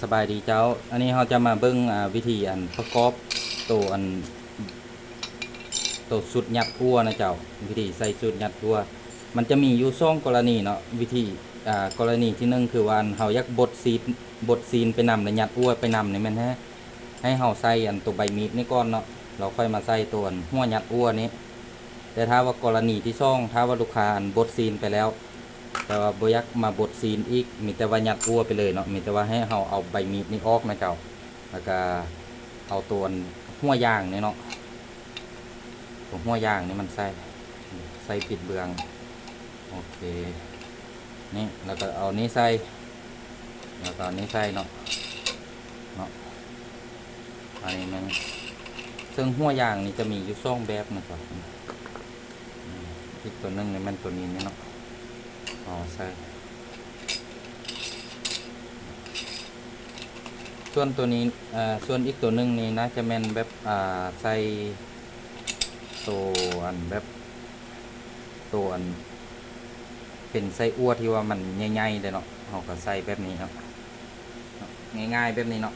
สบายดีเจ้าอันนี้เราจะมาเบิ้งวิธีประกอบตัวตัวสุดยัดอั่วนะเจ้าวิธีใส่สุดยัดอั่วมันจะมีอยู่สองกรณีเนาะวิธีกรณีที่หนึ่งคือว่าเราอยากบดซีนไปนำแล้วยัดอั่วไปนำนี่มันให้เราใส่ตัวใบมีดนี่ก่อนเนาะเราค่อยมาใส่ตัวหัวยัดอั่วนี้แต่ถ้าว่ากรณีที่สองถ้าว่าลูกค้าบดซีนไปแล้วแต่ว่าบ่อยากมาบดซีนอีกมีแต่ว่ายัดอั่วไปเลยเนาะมีแต่ว่าให้เราเอาใบมีดนี่ออกนะเจ้าแล้วก็เอาตัวหัวย่างนี่เนาะตัวหัวย่างนี่มันใส่ปิดเบืองโอเคนี่แล้วก็เอานี้ใส่แล้วก็นี้ใส่เนาะอันนี้มันซึ่งหัวย่างนี่จะมีอยู่สองแบบนะครับอีกตัวหนึ่งนี่มันตัวนี้เนาะอ๋อใส่ส่วนตัวนี้ส่วนอีกตัวหนึ่งนี่นะจะเป็นแบบใส่ตัวแบบตัวเป็นไส้อั่วที่ว่ามันใหญ่ๆเลยเนาะเราก็ใส่แบบนี้เนาะง่ายๆแบบนี้เนาะ